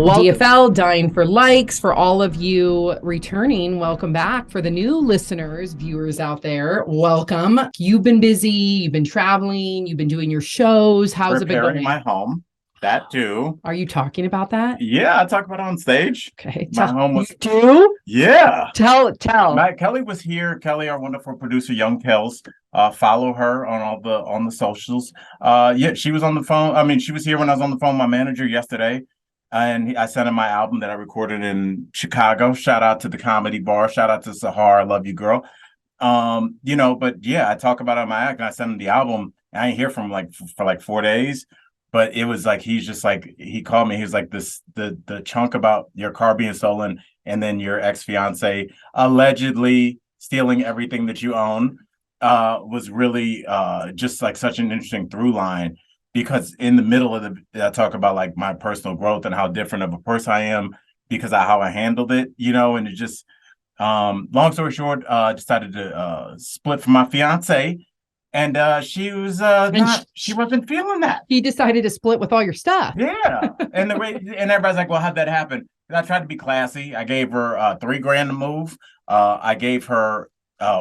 Welcome. DFL, dying for likes. For all of you returning, welcome back. For the new listeners, viewers out there, welcome. You've been busy, you've been traveling, you've been doing your shows. How's it been Repairing going? my home. That too. Are you talking about that? Yeah, I talk about it on stage. Okay, My home was. You do? Yeah. Tell. Matt Kelly was here. Kelly, our wonderful producer, Young Kells. Follow her on all the socials. Yeah, she was on the phone. I mean, she was here when I was on the phone with my manager yesterday. And I sent him my album that I recorded in Chicago. Shout out to the Comedy Bar. Shout out to Sahar. Love you, girl. But yeah, I talk about it on my act and I sent him the album. I didn't hear from him for like 4 days. But it was like he's just like he called me. He was like the chunk about your car being stolen and then your ex-fiance allegedly stealing everything that you own was really just like such an interesting through line because in the middle of I talk about like my personal growth and how different of a person I am because of how I handled it, and it just long story short, decided to split from my fiance. And she was she wasn't feeling that. He decided to split with all your stuff. Yeah. And everybody's like, well, how'd that happen? And I tried to be classy. I gave her $3,000 to move. I gave her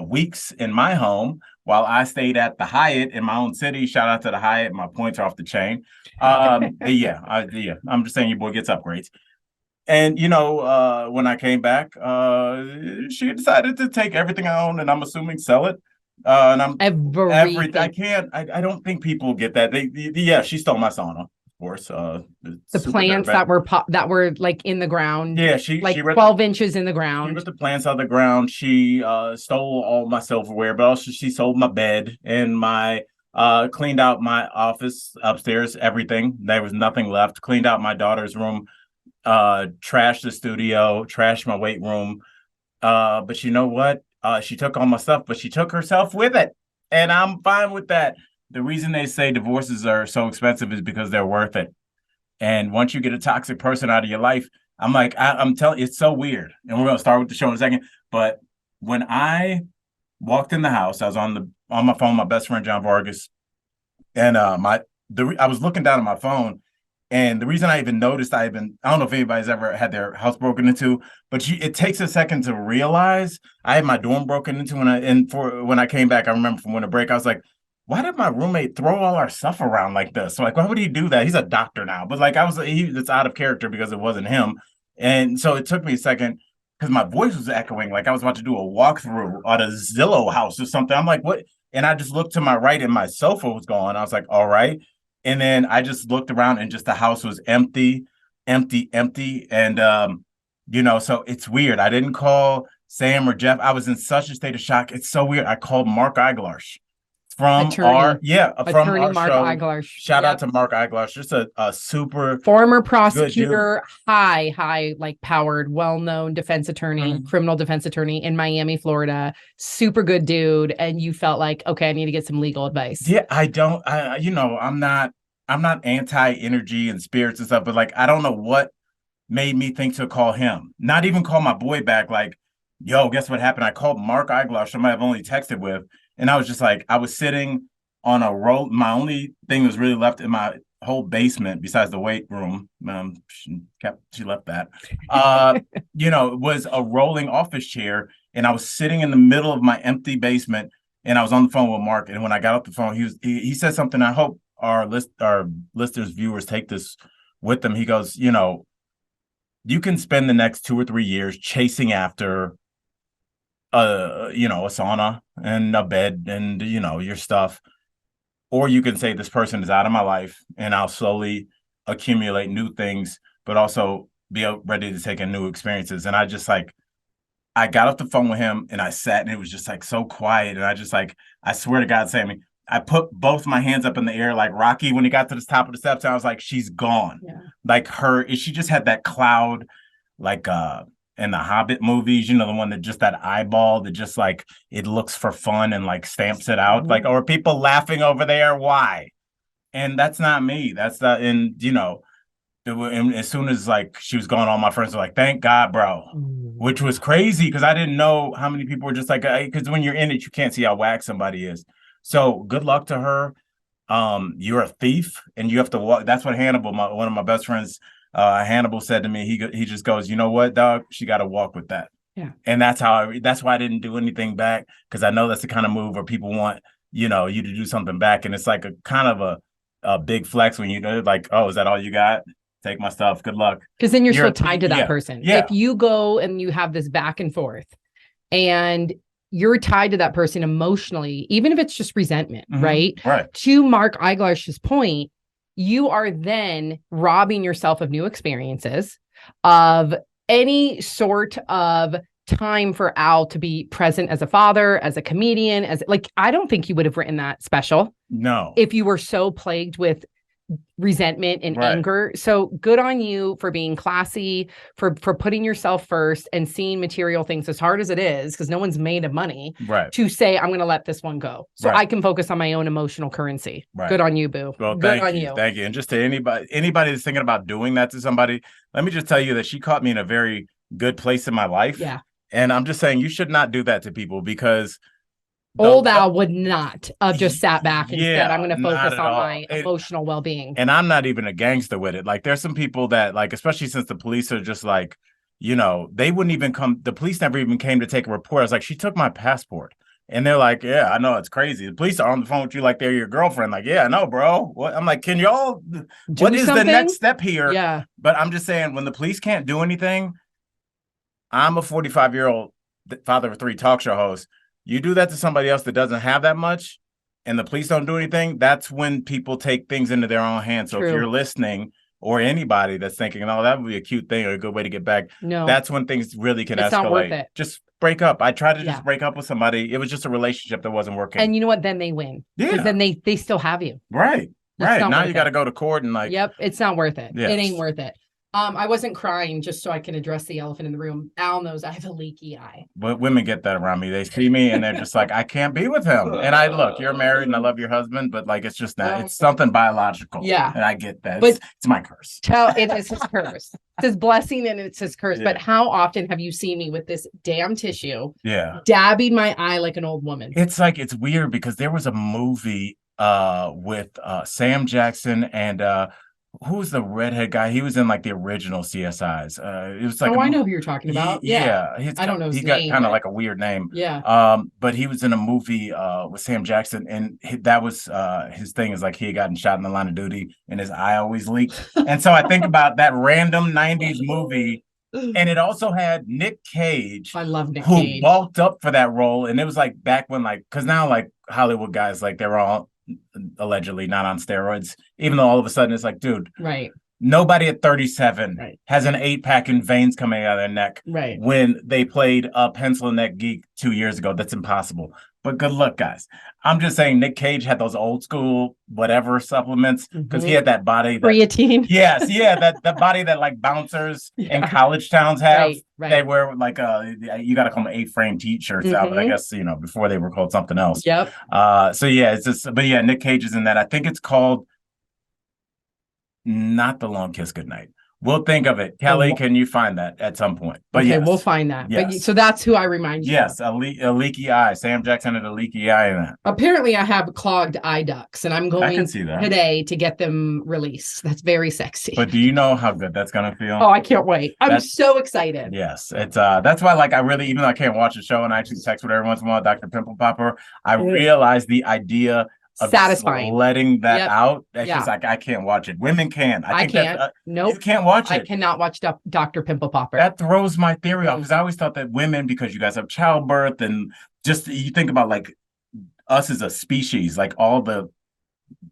weeks in my home while I stayed at the Hyatt in my own city. Shout out to the Hyatt. My points are off the chain. Yeah, I'm just saying your boy gets upgrades. And when I came back, she decided to take everything I own and I'm assuming sell it. And I'm everything. I don't think people get that. Yeah, she stole my sauna, of course. The plants that were like in the ground. Yeah, she 12 inches in the ground. She ripped the plants out of the ground. She stole all my silverware, but also she sold my bed and my cleaned out my office upstairs, everything. There was nothing left. Cleaned out my daughter's room, trashed the studio, trashed my weight room. But you know what? She took all my stuff, but she took herself with it. And I'm fine with that. The reason they say divorces are so expensive is because they're worth it. And once you get a toxic person out of your life, I'm like, I'm telling you, it's so weird. And we're going to start with the show in a second. But when I walked in the house, I was on my phone, my best friend, John Vargas. And I was looking down at my phone. And the reason I even noticed, I don't know if anybody's ever had their house broken into, but it takes a second to realize. I had my dorm broken into when I came back. I remember from winter break, I was like, why did my roommate throw all our stuff around like this? So like, why would he do that? He's a doctor now, but like it's out of character because it wasn't him. And so it took me a second because my voice was echoing, like I was about to do a walkthrough at a Zillow house or something. I'm like, what? And I just looked to my right and my sofa was gone. I was like, all right. And then I just looked around and just the house was empty. And, so it's weird. I didn't call Sam or Jeff. I was in such a state of shock. It's so weird. I called Mark Eiglarsh from attorney our Mark show. Eiglarsh. Shout out to Mark Eiglarsh. Just a super former prosecutor, high, like powered, well-known defense attorney, criminal defense attorney in Miami, Florida. Super good dude. And you felt like, okay, I need to get some legal advice. Yeah, I'm not anti-energy and spirits and stuff, but like, I don't know what made me think to call him. Not even call my boy back like, yo, guess what happened? I called Mark Eiglarsh, somebody I've only texted with. And I was just like, I was sitting on a roll. My only thing was really left in my whole basement, besides the weight room. She left that. Was a rolling office chair. And I was sitting in the middle of my empty basement and I was on the phone with Mark. And when I got off the phone, he said something. I hope our listeners, viewers take this with them. He goes, you can spend the next 2 or 3 years chasing after a sauna and a bed and your stuff, or you can say this person is out of my life and I'll slowly accumulate new things but also be ready to take in new experiences. And I just like, I got off the phone with him and I sat and it was just like so quiet, and I just like, I swear to God, Sammy, I put both my hands up in the air like Rocky when he got to the top of the steps, and I was like, she's gone. Yeah. Like she just had that cloud like in the Hobbit movies, the one that just that eyeball that just like it looks for fun and like stamps it out. Like, or people laughing over there, why? And that's not me. That's not, and and as soon as like she was gone, all my friends were like, thank God, bro. Which was crazy because I didn't know how many people were just like, because when you're in it, you can't see how whack somebody is. So good luck to her. You're a thief and you have to walk. That's what Hannibal, one of my best friends, Hannibal said to me, he just goes, you know what, dog, she got to walk with that. Yeah. And that's why I didn't do anything back, because I know that's the kind of move where people want, you to do something back. And it's like a kind of a big flex when you know, like, oh, is that all you got? Take my stuff. Good luck. Because then you're still tied to that person. Yeah. If you go and you have this back and forth and you're tied to that person emotionally, even if it's just resentment, right? Right. To Mark Eiglar's point, you are then robbing yourself of new experiences, of any sort of time for Al to be present as a father, as a comedian, I don't think you would have written that special. No. If you were so plagued with resentment and anger. So good on you for being classy, for putting yourself first and seeing material things, as hard as it is, because no one's made of money, to say, I'm going to let this one go. So I can focus on my own emotional currency. Good on you, boo. Well, good on you. Thank you. And just to anybody that's thinking about doing that to somebody, let me just tell you that she caught me in a very good place in my life. Yeah. And I'm just saying you should not do that to people, because Old Al would not have just sat back and said, I'm going to focus on my emotional well-being. And I'm not even a gangster with it. Like, there's some people that, like, especially since the police are just like, they wouldn't even come. The police never even came to take a report. I was like, she took my passport. And they're like, yeah, I know, it's crazy. The police are on the phone with you like they're your girlfriend. Like, yeah, I know, bro. What? I'm like, can y'all, what is the next step here? Yeah. But I'm just saying, when the police can't do anything, I'm a 45-year-old father of 3 talk show hosts. You do that to somebody else that doesn't have that much, and the police don't do anything, that's when people take things into their own hands. So if you're listening, or anybody that's thinking, oh, that would be a cute thing or a good way to get back, that's when things really can escalate. Not worth it. Just break up. I tried to just break up with somebody. It was just a relationship that wasn't working. And you know what? Then they win. Yeah. Because then they still have you. Right. Right. Now you got to go to court and yep. It's not worth it. Yes. It ain't worth it. I wasn't crying, just so I can address the elephant in the room. Al knows I have a leaky eye. But women get that around me. They see me and they're just like, I can't be with him. And look, you're married and I love your husband, but it's just not, it's something biological. Yeah. And I get that. But it's my curse. It is his curse. It's his blessing and it's his curse. Yeah. But how often have you seen me with this damn tissue? Yeah. Dabbing my eye like an old woman? It's it's weird, because there was a movie with Sam Jackson and who was the redhead guy? He was in the original CSIs. It was I know who you're talking about. Yeah. I don't know his name. He got kind of a weird name. Yeah. But he was in a movie with Sam Jackson, and that was his thing, is he had gotten shot in the line of duty and his eye always leaked. And so I think about that random 90s movie. And it also had Nick Cage. I love Nick Cage. Who bulked up for that role. And it was back when because now Hollywood guys, they're all allegedly not on steroids, even though all of a sudden it's dude, right, nobody at 37 has an 8-pack and veins coming out of their neck, right, when they played a pencil neck geek 2 years ago. That's impossible. But good luck, guys. I'm just saying, Nick Cage had those old school whatever supplements, because he had that body, creatine. Yes, yeah, that body that bouncers in college towns have. Right. They wear you got to call them A-frame t-shirts out, but I guess before they were called something else. Yep. So yeah, it's just, but yeah, Nick Cage is in that. I think it's called not The Long Kiss Goodnight. We'll think of it. Kelly, can you find that at some point? But okay, we'll find that. Yes. But so that's who I remind you. Yes, a leaky eye. Sam Jackson had a leaky eye in that. Apparently, I have clogged eye ducts, and I'm going today to get them released. That's very sexy. But do you know how good that's gonna feel? Oh, I can't wait. I'm so excited. Yes, it's that's why I really, even though I can't watch the show and I actually text with every once in a while, Dr. Pimple Popper, I realize the idea satisfying letting that out. It's just I can't watch it. Women can. I can't. Nope. You can't watch it. I cannot watch Dr. Pimple Popper. That throws my theory off, because I always thought that women, because you guys have childbirth and just you think about us as a species, all the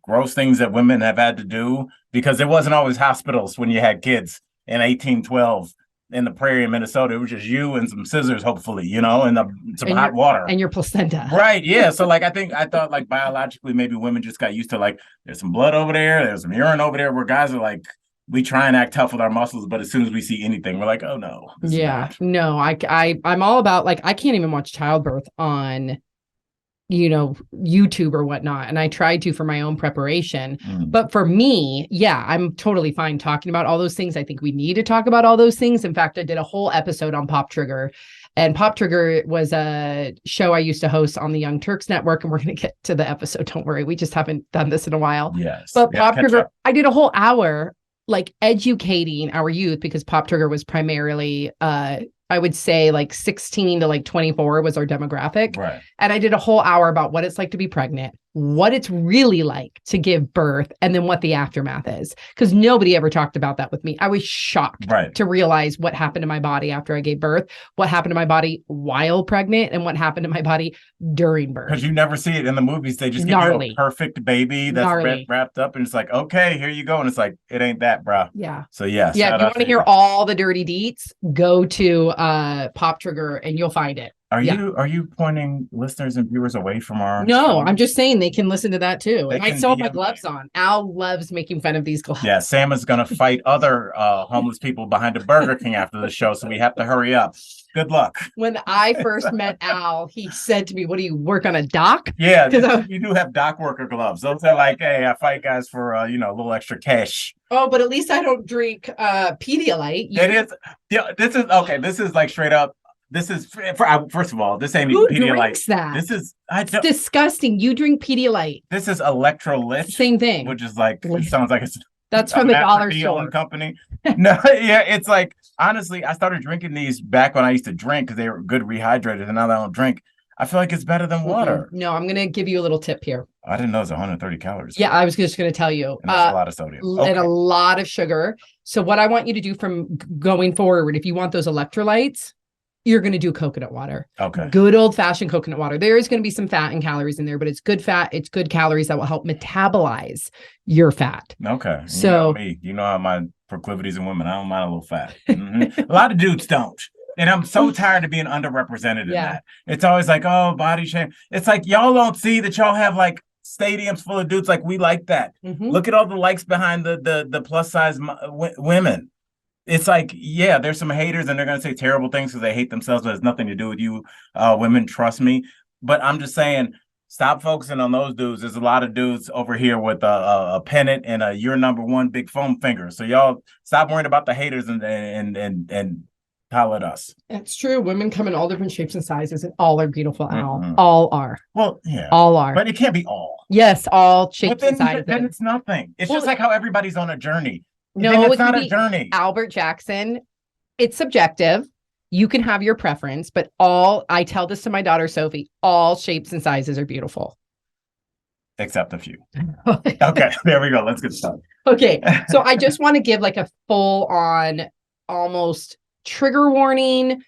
gross things that women have had to do, because there wasn't always hospitals when you had kids in 1812. In the prairie in Minnesota, it was just you and some scissors, hopefully, and some hot water and your placenta. Right. Yeah. So I thought biologically, maybe women just got used to there's some blood over there's some urine over there, where guys are we try and act tough with our muscles, but as soon as we see anything, we're like, oh no. Yeah. No, I'm all about I can't even watch childbirth on YouTube or whatnot. And I tried to for my own preparation. But for me, I'm totally fine talking about all those things. I think we need to talk about all those things. In fact, I did a whole episode on Pop Trigger, and Pop Trigger was a show I used to host on the Young Turks Network. And we're going to get to the episode. Don't worry. We just haven't done this in a while. Yes. But Pop Trigger, I did a whole hour like educating our youth, because Pop Trigger was primarily I would say like 16 to like 24 was our demographic. Right. And I did a whole hour about what it's like to be pregnant, what it's really like to give birth, and then what the aftermath is. Because nobody ever talked about that with me. I was shocked to realize what happened to my body after I gave birth, what happened to my body while pregnant, and what happened to my body during birth. Because you never see it in the movies. They just give you a perfect baby that's wrapped up, and it's like, okay, here you go. And it's like, it ain't that, bro. Yeah. So yeah. Yeah. If you want to hear all the dirty deets, go to Pop Trigger and you'll find it. Are you pointing listeners and viewers away from our No, show? I'm just saying they can listen to that too. And I still have my gloves on. Al loves making fun of these gloves. Yeah, Sam is gonna fight other homeless people behind a Burger King after the show, so we have to hurry up. Good luck. When I first met Al, he said to me, "What do you work on, a dock?" Yeah, you do have dock worker gloves. Those are like, hey, I fight guys for a little extra cash. Oh, but at least I don't drink Pedialyte. It is. Yeah, this is okay. This is like straight up. This is first of all, this ain't Who even Pedialyte. Drinks that? This is it's disgusting. You drink Pedialyte. This is Electrolyte. Same thing. Which is like, it sounds like it's that's from the dollar store company. No, yeah, it's like, honestly, I started drinking these back when I used to drink because they were good rehydrated, and now that I don't drink, I feel like it's better than water. No, I'm gonna give you a little tip here. I didn't know it's 130 calories. Yeah, I was just gonna tell you. And that's a lot of sodium. And a lot of sugar. So what I want you to do from going forward, if you want those electrolytes, you're going to do coconut water. Okay. Good old fashioned coconut water. There is going to be some fat and calories in there, but it's good fat. It's good calories that will help metabolize your fat. Okay. So you know how my proclivities in women, I don't mind a little fat. Mm-hmm. A lot of dudes don't. And I'm so tired of being underrepresented in that. It's always like, oh, body shame. It's like, y'all don't see that y'all have like stadiums full of dudes like we like that. Mm-hmm. Look at all the likes behind the plus size women. It's like, yeah, there's some haters and they're going to say terrible things because they hate themselves, but it has nothing to do with you women, trust me. But I'm just saying, stop focusing on those dudes. There's a lot of dudes over here with a pennant and a "you're number one" big foam finger. So y'all stop worrying about the haters and holler at us. It's true. Women come in all different shapes and sizes, and all are beautiful. All are. Well, yeah. All are. But it can't be all. Yes, all shapes and sizes. Then it's nothing. It's just like how everybody's on a journey. No, it's not a journey. Albert Jackson. It's subjective. You can have your preference, but I tell this to my daughter, Sophie, all shapes and sizes are beautiful. Except a few. Okay, there we go. Let's get started. Okay, so I just want to give like a full on almost trigger warning.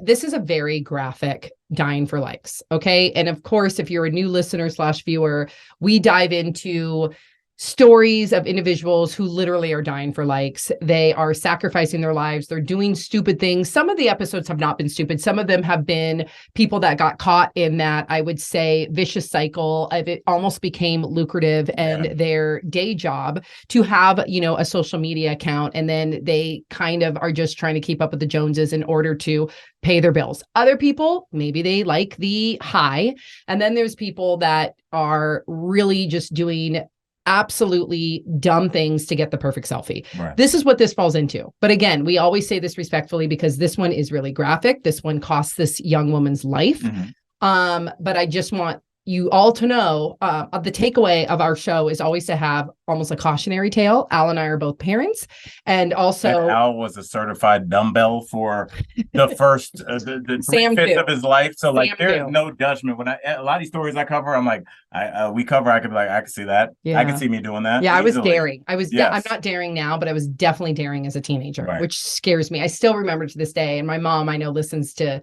This is a very graphic dying for likes. Okay. And of course, if you're a new listener / viewer, we dive into stories of individuals who literally are dying for likes. They are sacrificing their lives. They're doing stupid things. Some of the episodes have not been stupid. Some of them have been people that got caught in that, I would say, vicious cycle of it almost became lucrative and their day job to have, a social media account. And then they kind of are just trying to keep up with the Joneses in order to pay their bills. Other people, maybe they like the high. And then there's people that are really just doing absolutely dumb things to get the perfect selfie. Right. This is what this falls into. But again, we always say this respectfully because this one is really graphic. This one costs this young woman's life. Mm-hmm. But I just want you all to know the takeaway of our show is always to have almost a cautionary tale. Al and I are both parents, and also Al was a certified dumbbell for the first the Sam fifth of his life. So like, there's too. no judgment when a lot of these stories I cover. I'm like, I could be like, I can see that. Yeah. I can see me doing that. Yeah, easily. I was daring. I'm not daring now, but I was definitely daring as a teenager, which scares me. I still remember to this day, and my mom I know listens to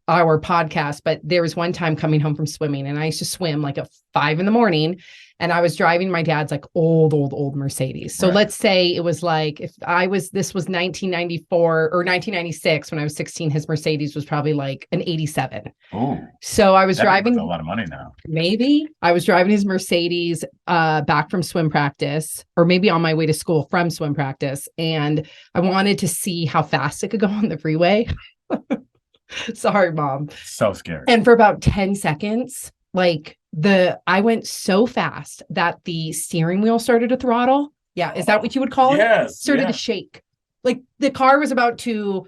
our podcast, but there was one time coming home from swimming, and I used to swim like at 5 a.m, and I was driving my dad's like old Mercedes. So let's say it was like, this was 1994 or 1996 when I was 16, his Mercedes was probably like an 87. Oh, so I was driving a lot of money now. Maybe I was driving his Mercedes back from swim practice, or maybe on my way to school from swim practice. And I wanted to see how fast it could go on the freeway. Sorry, Mom. So scary. And for about 10 seconds, like I went so fast that the steering wheel started to throttle. Yeah. Is that what you would call it? Yes. Started to shake. Like the car was about to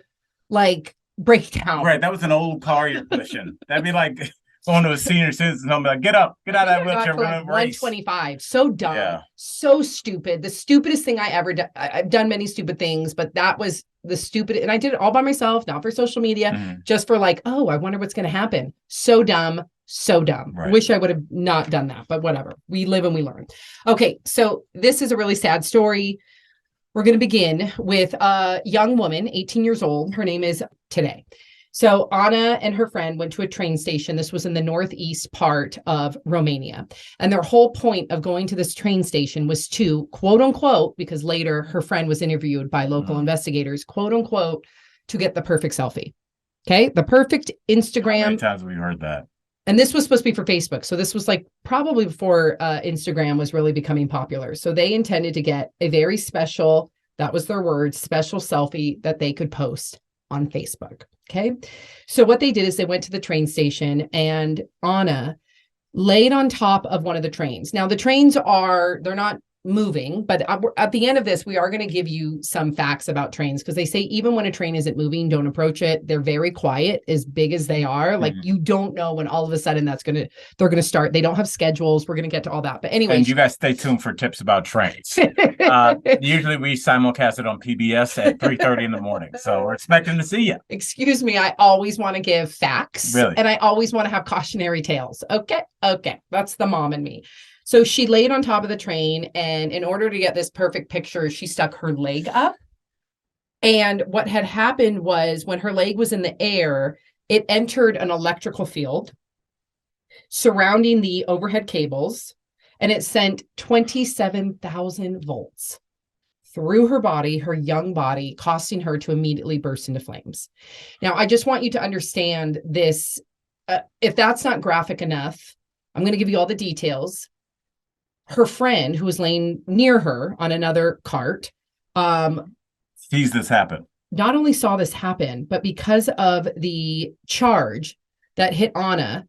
like break down. Right. That was an old car you're pushing. That'd be like Going to a senior citizen home, be like, get up, get out of that wheelchair, for we're like gonna race. 125. So dumb, Yeah. so stupid. The stupidest thing I ever done. I've done many stupid things, but that was the stupid. And I did it all by myself, not for social media, just for like, oh, I wonder what's going to happen. So dumb. So dumb. Right. Wish I would have not done that, but whatever. We live and we learn. Okay, so this is a really sad story. We're going to begin with a young woman, 18 years old. Her name is Today. So Anna and her friend went to a train station. This was in the northeast part of Romania. And their whole point of going to this train station was to, quote unquote, because later her friend was interviewed by local investigators, quote unquote, to get the perfect selfie. Okay. The perfect Instagram. How many times have we heard that? And this was supposed to be for Facebook. So this was like probably before Instagram was really becoming popular. So they intended to get a very special, that was their word, special selfie that they could post on Facebook. Okay. So what they did is they went to the train station and Anna laid on top of one of the trains. Now the trains they're not moving, but at the end of this, we are going to give you some facts about trains because they say even when a train isn't moving, don't approach it. They're very quiet, as big as they are. Like you don't know when all of a sudden they're going to start. They don't have schedules. We're going to get to all that. But anyway, and you guys stay tuned for tips about trains. Usually we simulcast it on PBS at 3:30 in the morning. So we're expecting to see you. Excuse me. I always want to give facts. Really? And I always want to have cautionary tales. Okay. That's the mom in me. So she laid on top of the train, and in order to get this perfect picture, she stuck her leg up. And what had happened was when her leg was in the air, it entered an electrical field surrounding the overhead cables, and it sent 27,000 volts through her body, her young body, causing her to immediately burst into flames. Now, I just want you to understand this. If that's not graphic enough, I'm going to give you all the details. Her friend, who was laying near her on another cart, sees this happen. Not only saw this happen, but because of the charge that hit Anna,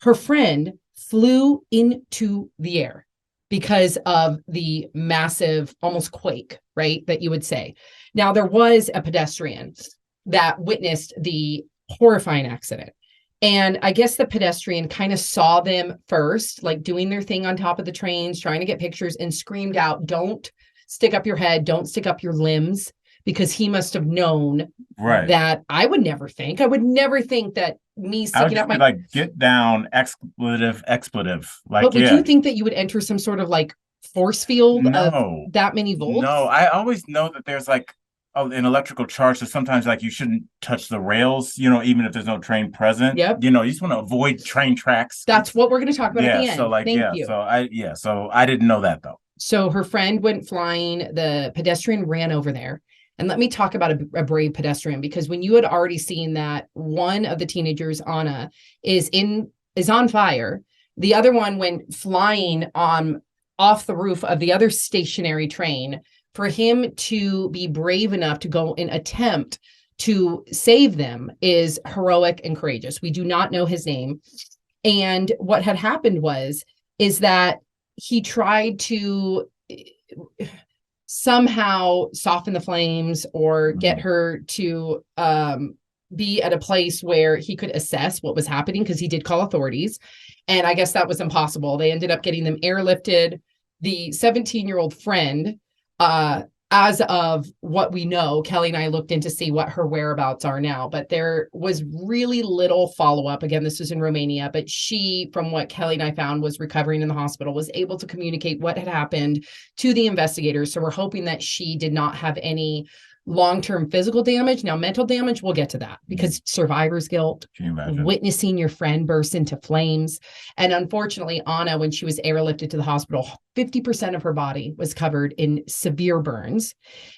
her friend flew into the air because of the massive, almost quake, right? That you would say. Now, there was a pedestrian that witnessed the horrifying accident. And I guess the pedestrian kind of saw them first, like doing their thing on top of the trains, trying to get pictures, and screamed out, don't stick up your head, don't stick up your limbs, because he must have known that I would never think that me sticking up my... like, get down, expletive. Like, but would you think that you would enter some sort of like force field of that many volts? No, I always know that there's like an electrical charge, so sometimes like you shouldn't touch the rails, even if there's no train present. Yep. You just want to avoid train tracks. That's what we're going to talk about at the end. So like, Thank you. So I didn't know that though. So her friend went flying, the pedestrian ran over there. And let me talk about a brave pedestrian, because when you had already seen that one of the teenagers, Anna, is on fire, the other one went flying off the roof of the other stationary train. For him to be brave enough to go and attempt to save them is heroic and courageous. We do not know his name. And what had happened is that he tried to somehow soften the flames or get her to be at a place where he could assess what was happening, because he did call authorities. And I guess that was impossible. They ended up getting them airlifted. The 17-year-old friend, as of what we know, Kelly and I looked in to see what her whereabouts are now, but there was really little follow-up. Again, this was in Romania, but she, from what Kelly and I found, was recovering in the hospital, was able to communicate what had happened to the investigators. So we're hoping that she did not have any long-term physical damage. Now, mental damage, we'll get to that, because survivor's guilt, witnessing your friend burst into flames. And unfortunately, Anna, when she was airlifted to the hospital, 50% of her body was covered in severe burns,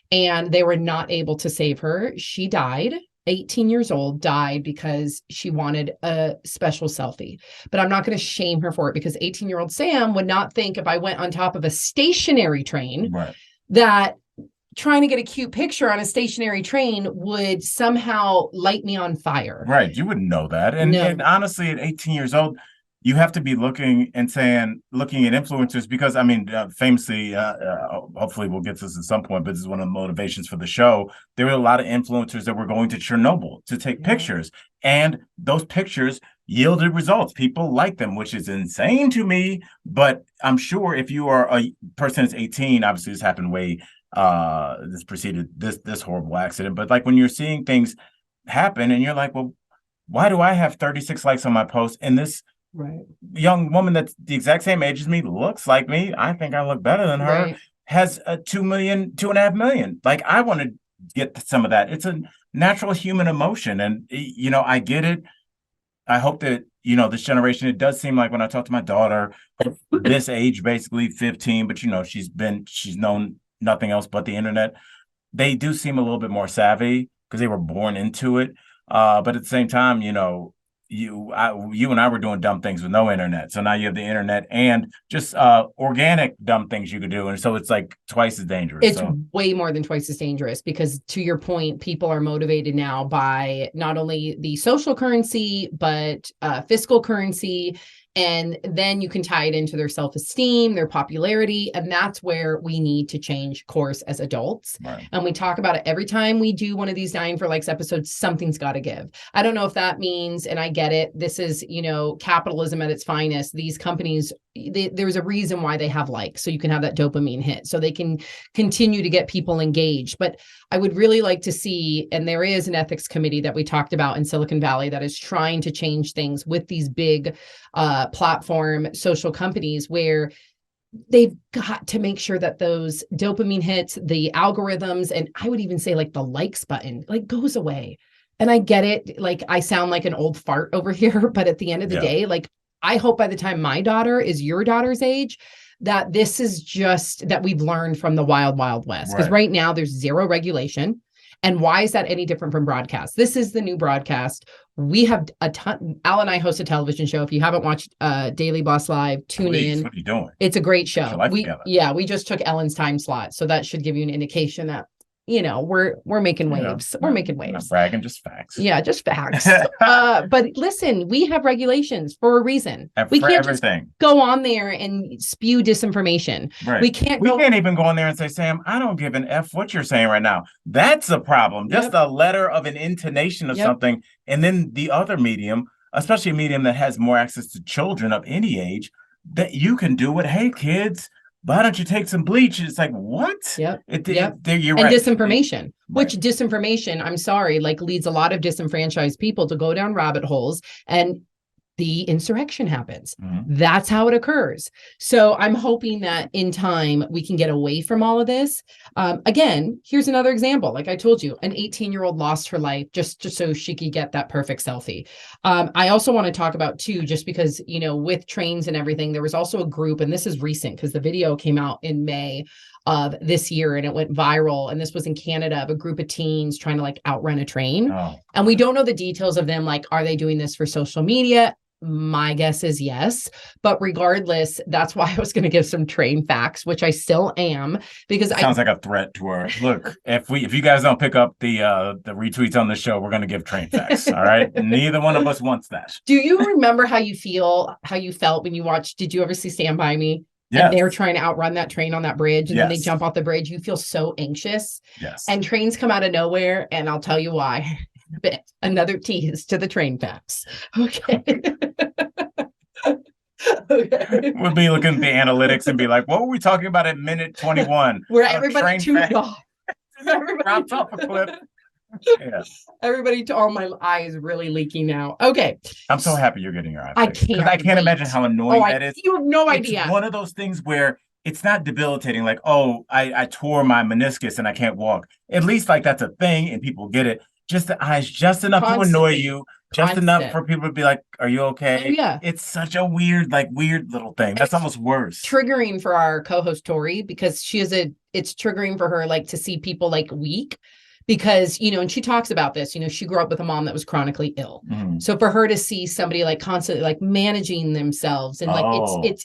and they were not able to save her. She died. 18 years old, died because she wanted a special selfie. But I'm not going to shame her for it, because 18-year-old Sam would not think, if I went on top of a stationary train, that trying to get a cute picture on a stationary train would somehow light me on fire. Right. You wouldn't know that. And honestly, at 18 years old, you have to be looking at influencers, because famously, hopefully we'll get to this at some point, but this is one of the motivations for the show. There were a lot of influencers that were going to Chernobyl to take pictures, and those pictures yielded results. People like them, which is insane to me. But I'm sure if you are a person that's 18, obviously this happened way this preceded this horrible accident. But like when you're seeing things happen and you're like, well, why do I have 36 likes on my post? And this right. young woman that's the exact same age as me, looks like me, I think I look better than her, Right. has a 2.5 million. Like I want to get some of that. It's a natural human emotion. And I get it. I hope that, this generation, it does seem like when I talk to my daughter, this age, basically 15, but she's known nothing else but the internet. They do seem a little bit more savvy because they were born into it. But at the same time, you and I were doing dumb things with no internet. So now you have the internet and just organic dumb things you could do. And so it's like twice as dangerous. It's way more than twice as dangerous because, to your point, people are motivated now by not only the social currency, but fiscal currency. And then you can tie it into their self-esteem, their popularity. And that's where we need to change course as adults. Right. And we talk about it every time we do one of these Dying for Likes episodes. Something's got to give. I don't know if that means, and I get it, this is, capitalism at its finest. These companies, there's a reason why they have likes. So you can have that dopamine hit. So they can continue to get people engaged. But I would really like to see, and there is an ethics committee that we talked about in Silicon Valley that is trying to change things with these big platform social companies, where they've got to make sure that those dopamine hits, the algorithms, and I would even say like the likes button, like goes away. And I get it. Like I sound like an old fart over here, but at the end of the day, like I hope by the time my daughter is your daughter's age, that this is just that we've learned from the wild, wild west. Because right now there's zero regulation. And why is that any different from broadcast? This is the new broadcast. We have a ton. Al and I host a television show. If you haven't watched Daily Boss Live, tune in. What are you doing? It's a great show. We just took Ellen's time slot. So that should give you an indication that, we're making waves. We're making waves. Not bragging, just facts. Yeah, just facts. But listen, we have regulations for a reason. We can't just go on there and spew disinformation. Right. We can't even go on there and say, Sam, I don't give an F what you're saying right now. That's a problem. Just a letter of an intonation of something. And then the other medium, especially a medium that has more access to children of any age, that you can do it. Hey, kids, why don't you take some bleach? It's like, what? Yep. You're right. And disinformation, which disinformation, I'm sorry, like leads a lot of disenfranchised people to go down rabbit holes, and the insurrection happens. Mm-hmm. That's how it occurs. So I'm hoping that in time we can get away from all of this. Again, here's another example. Like I told you, an 18-year-old lost her life just so she could get that perfect selfie. I also want to talk about too, just because, with trains and everything, there was also a group, and this is recent because the video came out in May of this year and it went viral. And this was in Canada, of a group of teens trying to like outrun a train. Oh. And we don't know the details of them. Like, are they doing this for social media? My guess is yes, but regardless, that's why I was going to give some train facts, which I still am, because sounds like a threat to her. Look, if you guys don't pick up the retweets on the show, we're going to give train facts. All right, neither one of us wants that. Do you remember how you felt when you watched? Did you ever see Stand By Me? Yeah. And they're trying to outrun that train on that bridge, and then they jump off the bridge. You feel so anxious. Yes. And trains come out of nowhere, and I'll tell you why. Another tease to the train facts. Okay. Okay. We'll be looking at the analytics and be like, what were we talking about at minute 21? Where everybody tuned off. Dropped off a clip. Yeah. Everybody, all my eyes really leaking now. Okay. I'm so happy you're getting your eye. I can't imagine how annoying that is. You have no idea. It's one of those things where it's not debilitating, like, I tore my meniscus and I can't walk. At least like that's a thing and people get it. Just the eyes, just enough to annoy you, just enough for people to be like, are you okay? Oh, yeah. It's such a weird little thing. That's almost worse. Triggering for our co-host Tori, because it's triggering for her, like, to see people like weak, because, and she talks about this, she grew up with a mom that was chronically ill. Mm. So for her to see somebody like constantly like managing themselves and like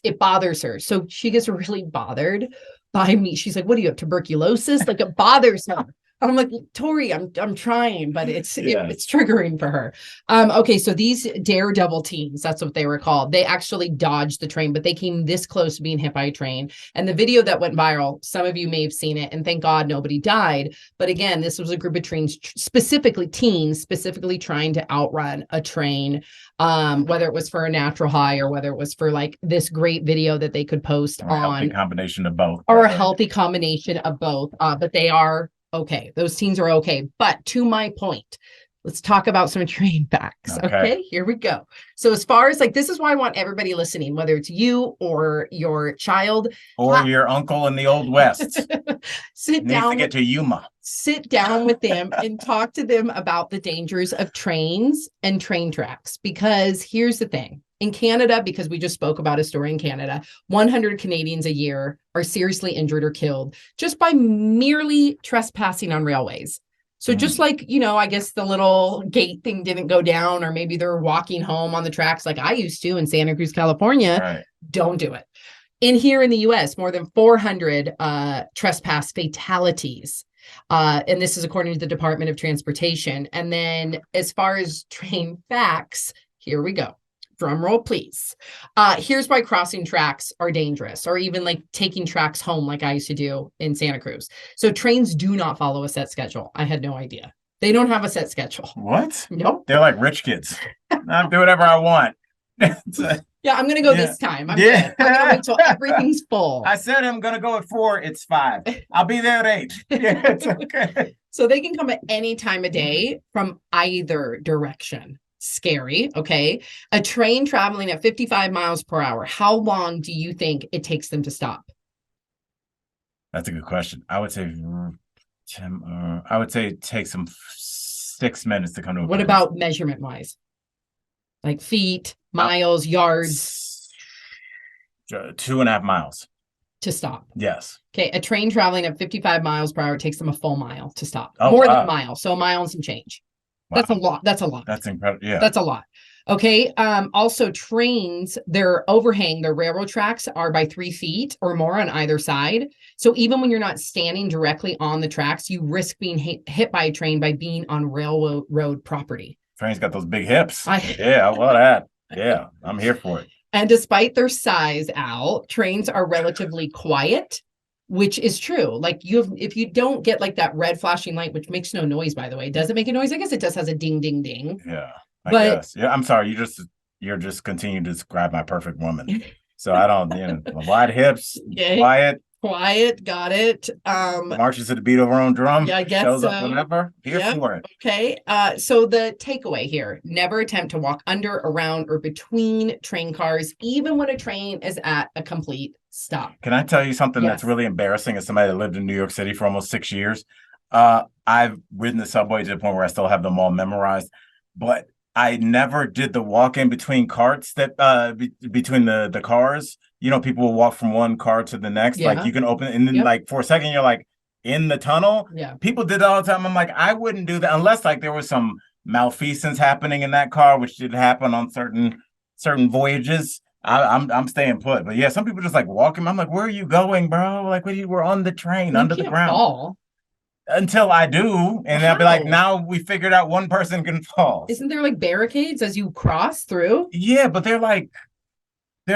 it bothers her. So she gets really bothered by me. She's like, what do you have, tuberculosis? Like, it bothers her. I'm like, Tori, I'm trying, but it's Yes. it's triggering for her. Okay, so these daredevil teens, that's what they were called. They actually dodged the train, but they came this close to being hit by a train. And the video that went viral, some of you may have seen it, and thank God nobody died. But again, this was a group of teens, specifically trying to outrun a train, whether it was for a natural high or whether it was for like this great video that they could post Or a healthy on, combination of both. or a healthy combination of both. But they are okay. Those teens are okay. But to my point, let's talk about some train facts. Okay, here we go. So as far as like, this is why I want everybody listening, whether it's you or your child or your uncle in the Old West, sit needs down to get to Yuma. Sit down with them and talk to them about the dangers of trains and train tracks. Because here's the thing. In Canada, because we just spoke about a story in Canada, 100 Canadians a year are seriously injured or killed just by merely trespassing on railways. So just like, you know, I guess the little gate thing didn't go down, or maybe they're walking home on the tracks like I used to in Santa Cruz, California. Right. Don't do it. In here in the US, more than 400 trespass fatalities. And this is according to the Department of Transportation. And then as far as train facts, here we go. Drum roll, please. Here's why crossing tracks are dangerous, or even like taking tracks home like I used to do in Santa Cruz. So trains do not follow a set schedule. I had no idea. They don't have a set schedule. What? Nope. They're like rich kids. I'll do whatever I want. Yeah, I'm going to go this time. I'm good. I'm going to wait till everything's full. I said I'm going to go at 4. It's 5. I'll be there at 8. Yeah, it's okay. So they can come at any time of day from either direction. Scary. Okay. A train traveling at 55 miles per hour. How long do you think it takes them to stop? That's a good question. I would say it takes them 6 minutes to come to a What place. about measurement wise? Like feet, miles, yards? 2.5 miles. To stop. Yes. Okay. A train traveling at 55 miles per hour takes them a full mile to stop. Oh, More than a mile. So a mile and some change. Wow. That's a lot. That's a lot. That's incredible. Yeah. That's a lot. Okay. Also trains, their overhang, their railroad tracks are by 3 feet or more on either side. So even when you're not standing directly on the tracks, you risk being hit by a train by being on railroad property. Train's got those big hips. Yeah, I love that. Yeah, I'm here for it. And despite their size, Al, trains are relatively quiet, which is true. Like if you don't get like that red flashing light, which makes no noise, by the way, does it make a noise? I guess it just has a ding, ding, ding. Yeah, I guess. Yeah, I'm sorry. You're just continuing to describe my perfect woman. So I don't, wide hips, okay. Quiet, got it. Marches to the beat of her own drum. Yeah, I guess shows so. Up whenever. Here for it. Okay. So the takeaway here: never attempt to walk under, around, or between train cars, even when a train is at a complete stop. Can I tell you something that's really embarrassing? As somebody that lived in New York City for almost 6 years, I've ridden the subway to the point where I still have them all memorized, but I never did the walk in between carts that between the cars. People will walk from one car to the next. Yeah. Like you can open it, and then like for a second you're like in the tunnel. Yeah. People did that all the time. I'm like, I wouldn't do that unless like there was some malfeasance happening in that car, which did happen on certain voyages. I'm staying put. But yeah, some people just like walking. I'm like, where are you going, bro? Like we're on the train under the ground. Fall. Until I do, and they'll be like, now we figured out one person can fall. Isn't there like barricades as you cross through? Yeah, but they're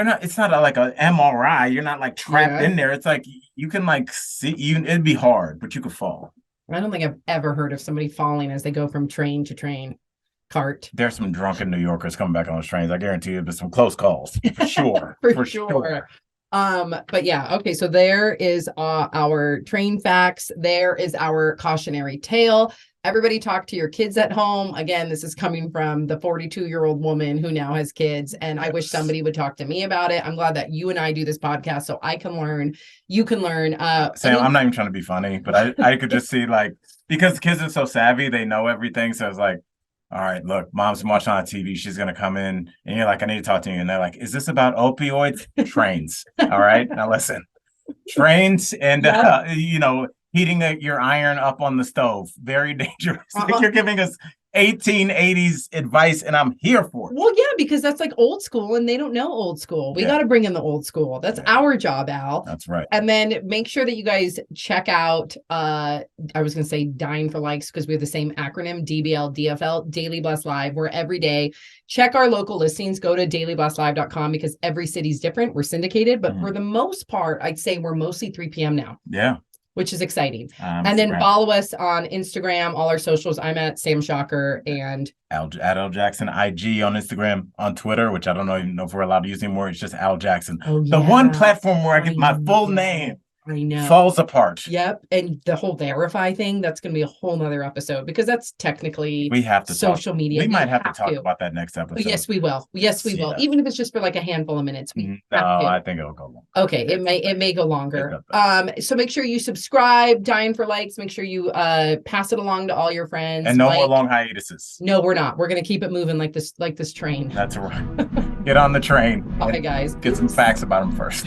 not, it's not like a MRI. You're not like trapped in there. It's like you can like see it'd be hard, but you could fall. I don't think I've ever heard of somebody falling as they go from train to train cart. There's some drunken New Yorkers coming back on those trains. I guarantee you there's some close calls for sure. for sure. But yeah, okay. So there is our train facts. There is our cautionary tale. Everybody talk to your kids at home. Again, this is coming from the 42-year-old woman who now has kids. And I wish somebody would talk to me about it. I'm glad that you and I do this podcast so I can learn. You can learn. Sam, I'm not even trying to be funny, but I could just see like, because kids are so savvy, they know everything. So it's like, all right, look, mom's watching on TV. She's going to come in and you're like, I need to talk to you. And they're like, is this about opioids? Trains. All right. Now listen, trains and, heating your iron up on the stove. Very dangerous. Like you're giving us 1880s advice, and I'm here for it. Well, yeah, because that's like old school and they don't know old school. We got to bring in the old school. That's our job, Al. That's right. And then make sure that you guys check out, I was going to say Dying for Likes because we have the same acronym, DBL, DFL, Daily Blast Live. We're every day. Check our local listings. Go to dailyblastlive.com because every city's different. We're syndicated, but for the most part, I'd say we're mostly 3 p.m. now. Yeah. Which is exciting. And then follow us on Instagram, all our socials. I'm at Sam Shocker and at Al Jackson IG on Instagram, on Twitter, which I don't even know if we're allowed to use anymore. It's just Al Jackson. Oh, yeah. The one platform where I get my full name. I know. Falls apart. Yep. And the whole verify thing, that's going to be a whole nother episode because that's technically we have to social media. We might have to talk about that next episode. Oh, yes, we will. Yes, we will. Even if it's just for like a handful of minutes. I think it'll go long. Okay. It may go longer. So make sure you subscribe, Dying for Likes. Make sure you pass it along to all your friends. And no more long hiatuses. No, we're not. We're going to keep it moving like this train. That's right. Get on the train. Okay, guys. Get some facts about them first.